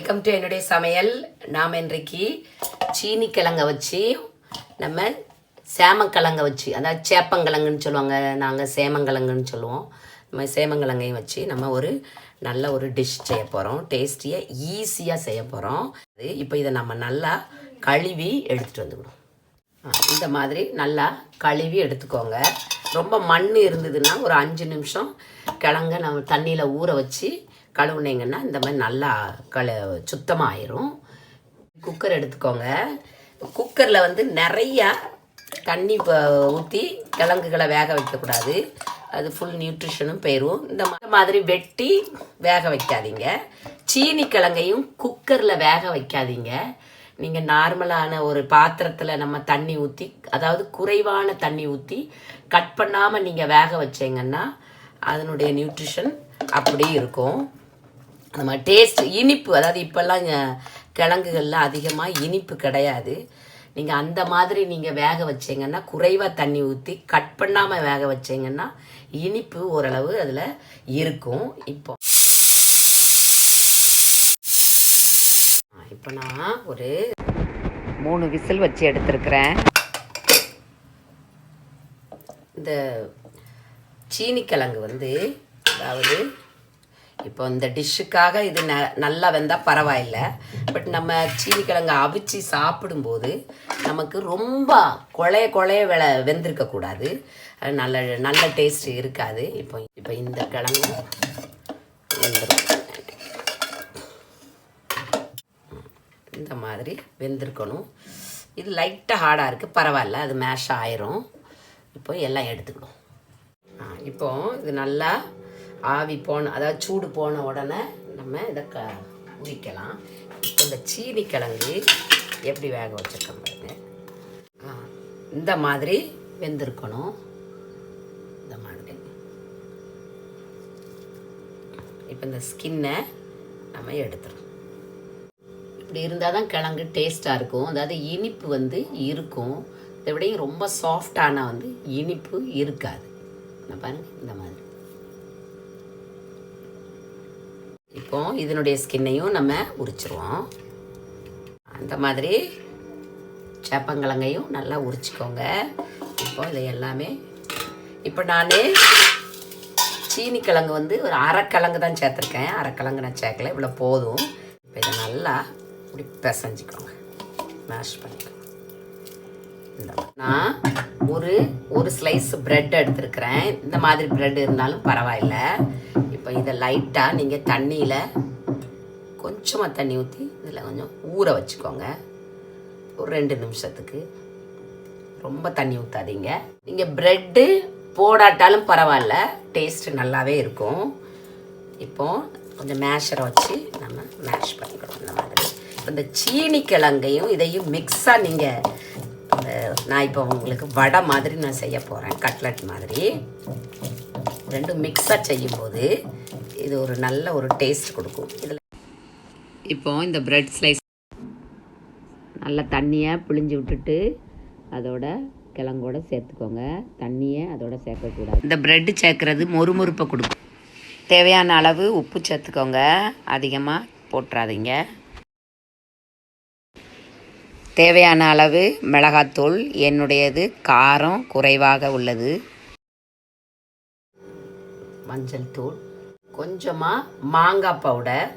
Welcome to என்னுடைய சமையல். நாம் இன்றைக்கு சீனி கிழங்க வச்சு நம்ம சேமக்கிழங்க வச்சு, அதாவது சேப்பங்கிழங்குன்னு சொல்லுவாங்க, நாங்கள் சேமங்கிழங்குன்னு சொல்லுவோம். நம்ம சேமங்கிழங்கையும் வச்சு நம்ம ஒரு நல்ல ஒரு டிஷ் செய்ய போகிறோம். டேஸ்டியாக ஈஸியாக செய்ய போகிறோம். இப்போ இதை நம்ம நல்லா கழுவி எடுத்துகிட்டு வந்துவிடும். இந்த மாதிரி நல்லா கழுவி எடுத்துக்கோங்க. ரொம்ப மண் இருந்ததுன்னா ஒரு 5 நிமிஷம் கிழங்க நம்ம தண்ணியில் ஊற வச்சு கழுவுனீங்கன்னா இந்த மாதிரி நல்லா சுத்தமாக ஆயிரும். குக்கர் எடுத்துக்கோங்க. குக்கரில் வந்து நிறையா தண்ணி ஊற்றி கிழங்குகளை வேக வைக்கக்கூடாது. அது ஃபுல் நியூட்ரிஷனும் போயிடும். இந்த மாதிரி வெட்டி வேக வைக்காதீங்க. சீனி கிழங்கையும் குக்கரில் வேக வைக்காதீங்க. நீங்கள் நார்மலான ஒரு பாத்திரத்தில் நம்ம தண்ணி ஊற்றி, அதாவது குறைவான தண்ணி ஊற்றி கட் பண்ணாமல் நீங்கள் வேக வச்சிங்கன்னா அதனுடைய நியூட்ரிஷன் அப்படி இருக்கும். நம்ம டேஸ்ட் இனிப்பு, அதாவது இப்போல்லாம் கிழங்குகளில் அதிகமாக இனிப்பு கிடையாது. நீங்கள் அந்த மாதிரி நீங்கள் வேக வச்சிங்கன்னா, குறைவாக தண்ணி ஊற்றி கட் பண்ணாமல் வேக வச்சிங்கன்னா இனிப்பு ஓரளவு அதில் இருக்கும். இப்போ நான் ஒரு 3 விசில் வச்சு எடுத்துருக்கிறேன். இந்த சீனி கிழங்கு வந்து, அதாவது இப்போ இந்த டிஷ்ஷுக்காக இது நல்லா வெந்தால் பரவாயில்லை. பட் நம்ம சீனி கிழங்கு அவிச்சு சாப்பிடும்போது நமக்கு ரொம்ப கொழைய வெந்திருக்கக்கூடாது. அது நல்ல டேஸ்ட் இருக்காது. இப்போ இந்த கிழங்கு இந்த மாதிரி வெந்திருக்கணும். இது லைட்டாக ஹார்டாக இருக்குது, பரவாயில்ல, அது மேஷ் ஆயிரும். இப்போ எல்லாம் எடுத்துக்கணும். இப்போ இது நல்லா ஆவி போன, அதாவது சூடு போன உடனே நம்ம இதை உரிக்கலாம். இப்போ இந்த சீனி கிழங்கு எப்படி வேக வச்சுருக்கோம் பாருங்க. இந்த மாதிரி வெந்திருக்கணும். இந்த மாதிரி இப்போ இந்த ஸ்கின்னை நம்ம எடுத்துடும். இப்படி இருந்தால் தான் கிழங்கு டேஸ்ட்டாக இருக்கும். அதாவது இனிப்பு வந்து இருக்கும். இதை விட ரொம்ப சாஃப்டான வந்து இனிப்பு இருக்காது. நான் பாருங்கள் இந்த மாதிரி. இப்போ இதனுடைய ஸ்கின்னையும் நம்ம உரிச்சிருவோம். அந்த மாதிரி சேப்பங்கிழங்கையும் நல்லா உரிச்சிக்கோங்க. இப்போ இதை எல்லாமே, இப்போ நான் சீனி கிழங்கு வந்து ஒரு அரைக்கிழங்கு தான் சேர்த்துருக்கேன். அரைக்கிழங்கு நான் சேர்க்கல, இவ்வளோ போதும். இப்போ இதை நல்லா இப்படி பிசைஞ்சிக்கோங்க, மேஷ் பண்ணிக்கோங்க. நான் ஒரு ஸ்லைஸ் பிரெட் எடுத்துருக்கிறேன். இந்த மாதிரி பிரெட் இருந்தாலும் பரவாயில்லை. இப்போ இதை லைட்டாக நீங்கள் தண்ணியில் கொஞ்சமாக தண்ணி ஊற்றி இதில் கொஞ்சம் ஊற வச்சுக்கோங்க ஒரு 2 நிமிஷத்துக்கு. ரொம்ப தண்ணி ஊற்றாதீங்க. நீங்கள் ப்ரெட்டு போடாட்டாலும் பரவாயில்ல, டேஸ்ட்டு நல்லாவே இருக்கும். இப்போது கொஞ்சம் மேஷரை வச்சு நம்ம மேஷ் பண்ணிக்கணும். இந்த மாதிரி இந்த சீனி கிழங்கையும் இதையும் மிக்ஸாக நீங்கள், நான் இப்போ உங்களுக்கு வடை மாதிரி நான் செய்ய போகிறேன், கட்லட் மாதிரி. ரெண்டும் மிக்ஸாக செய்யும்போது இது ஒரு நல்ல ஒரு டேஸ்ட் கொடுக்கும். இதில் இப்போ இந்த பிரெட் ஸ்லைஸ் நல்லா தண்ணியை பிழிஞ்சு விட்டுட்டு அதோட கிழங்கோட சேர்த்துக்கோங்க. தண்ணியை அதோட சேர்க்கக்கூடாது. இந்த பிரெட்டு சேர்க்குறது மொறுமொறுப்பை கொடுக்கும். தேவையான அளவு உப்பு சேர்த்துக்கோங்க, அதிகமாக போட்டுறாதீங்க. தேவையான அளவு மிளகாத்தூள், என்னுடையது காரம் குறைவாக உள்ளது. மஞ்சள் தூள், கொஞ்சமாக மாங்காய் பவுடர்.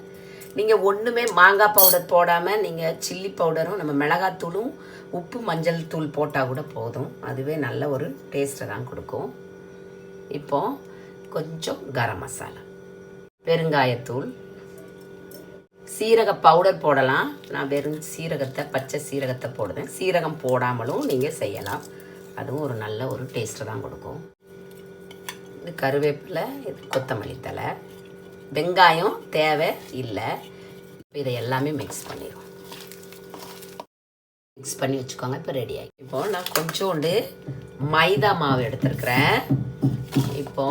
நீங்கள் ஒன்றுமே மாங்காய் பவுடர் போடாமல் நீங்கள் சில்லி பவுடரும் நம்ம மிளகாத்தூளும் உப்பு மஞ்சள் தூள் போட்டால் கூட போதும். அதுவே நல்ல ஒரு டேஸ்ட்டை தான் கொடுக்கும். இப்போ கொஞ்சம் கரம் மசாலா, பெருங்காயத்தூள், சீரக பவுடர் போடலாம். நான் வெறும் சீரகத்தை, பச்சை சீரகத்தை போடுவேன். சீரகம் போடாமலும் நீங்கள் செய்யலாம், அதுவும் ஒரு நல்ல ஒரு டேஸ்ட்டை தான் கொடுக்கும். இது கருவேப்பிலை, இது கொத்தமல்லி தழை, வெங்காயம் தேவை இல்லை. இதை எல்லாமே மிக்ஸ் பண்ணிடுவோம். மிக்ஸ் பண்ணி வச்சுக்கோங்க. இப்போ ரெடி ஆகி, இப்போ நான் கொஞ்சோண்டு மைதா மாவு எடுத்துருக்கிறேன். இப்போ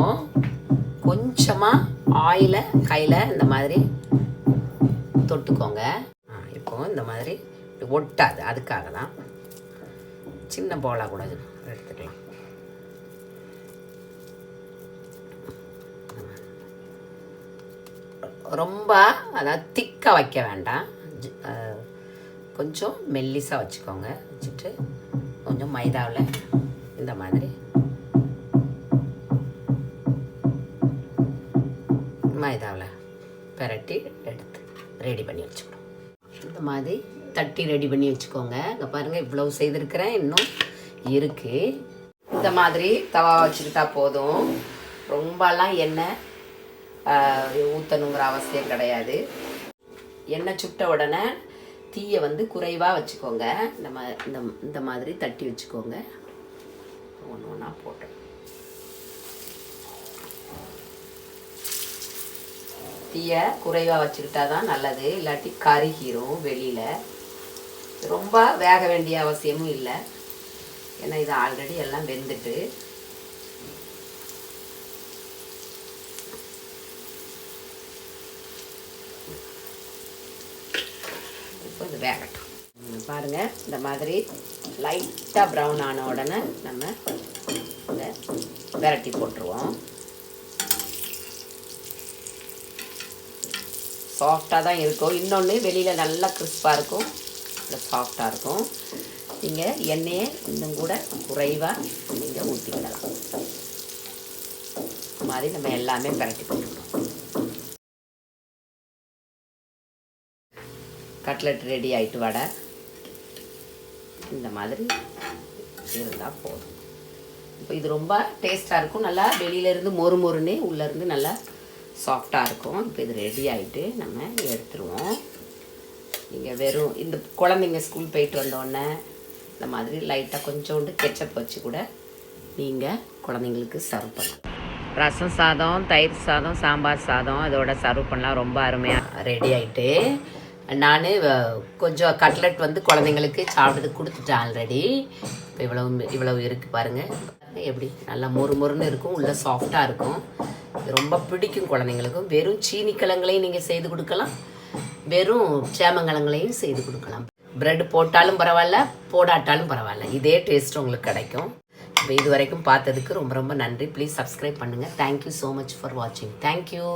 கொஞ்சமாக ஆயிலை கையில் இந்த மாதிரி தொட்டுக்கோங்க. இப்போ இந்த மாதிரி ஒட்டாது, அதுக்காக தான். சின்ன போலாக கூட எடுத்துக்கலாம். ரொம்ப அதாவது திக்காக வைக்க வேண்டாம், கொஞ்சம் மெல்லிஸாக வச்சுக்கோங்க. வச்சுட்டு கொஞ்சம் மைதாவில் இந்த மாதிரி மைதாவில் பெரட்டி எடுத்து ரெடி பண்ணி வச்சுக்கணும். இந்த மாதிரி தட்டி ரெடி பண்ணி வச்சுக்கோங்க. இங்கே பாருங்கள், இவ்வளோ செய்திருக்கிறேன், இன்னும் இருக்குது. இந்த மாதிரி தவா வச்சுக்கிட்டா போதும். ரொம்பலாம் எண்ணெய் ஊற்றணுங்கிற அவசியம் கிடையாது. எண்ணெய் சுட்ட உடனே தீயை வந்து குறைவாக வச்சுக்கோங்க. இந்த மாதிரி தட்டி வச்சுக்கோங்க. ஒன்று ஒன்றா போட்டு தீயை குறைவாக வச்சுக்கிட்டா தான் நல்லது, இல்லாட்டி கருகிரும் வெளியில். ரொம்ப வேக வேண்டிய அவசியமும் இல்லை, ஏன்னா இது ஆல்ரெடி எல்லாம் வெந்துட்டு. இப்போ இது வேகட்டும். பாருங்கள், இந்த மாதிரி லைட்டாக ப்ரௌன் ஆன உடனே நம்ம இதை விரட்டி போட்டுருவோம். சாஃப்டாக தான் இருக்கும். இன்னொன்று வெளியில் நல்லா கிறிஸ்பாக இருக்கும், இல்லை சாஃப்டாக இருக்கும். நீங்கள் எண்ணெயை இன்னும் கூட குறைவாக நீங்கள் ஊற்றிக்கிடலாம். மாதிரி நம்ம எல்லாமே பரட்டி போட்டுக்கணும். கட்லெட் ரெடி ஆகிட்டு வடை இந்த மாதிரி இருந்தால் போதும். இப்போ இது ரொம்ப டேஸ்ட்டாக இருக்கும். நல்லா வெளியிலேருந்து மொறு மொறுன்னு உள்ளேருந்து நல்லா சாஃப்டாக இருக்கும். இப்போ இது ரெடி ஆகிட்டு நம்ம எடுத்துருவோம். நீங்கள் வெறும் இந்த குழந்தைங்க ஸ்கூல் போயிட்டு வந்தோடனே இந்த மாதிரி லைட்டாக கொஞ்சோண்டு கெச்சப் வச்சு கூட நீங்கள் குழந்தைங்களுக்கு சர்வ் பண்ணலாம். ரசம் சாதம், தயிர் சாதம், சாம்பார் சாதம் இதோட சர்வ் பண்ணலாம். ரொம்ப அருமையாக ரெடி ஆகிட்டு. நான் கொஞ்சம் கட்லெட் வந்து குழந்தைங்களுக்கு சாப்பிட்றதுக்கு கொடுத்துட்டேன் ஆல்ரெடி. இப்போ இவ்வளவு இருக்குது பாருங்கள். எப்படி நல்லா மொறு மொறுன்னு இருக்கும், உள்ளே சாஃப்டாக இருக்கும். ரொம்ப பிடிக்கும் குழந்தைங்களுக்கும். வெறும் சீனிக்கிழங்குலையும் நீங்கள் செய்து கொடுக்கலாம், வெறும் சேமங்கிழங்குலையும் செய்து கொடுக்கலாம். ப்ரெட் போட்டாலும் பரவாயில்ல, போடாட்டாலும் பரவாயில்ல, இதே டேஸ்ட் உங்களுக்கு கிடைக்கும். இப்போ இது வரைக்கும் பார்த்ததுக்கு ரொம்ப ரொம்ப நன்றி. ப்ளீஸ் சப்ஸ்கிரைப் பண்ணுங்கள். தேங்க்யூ ஸோ மச் ஃபார் வாட்சிங். தேங்க்யூ.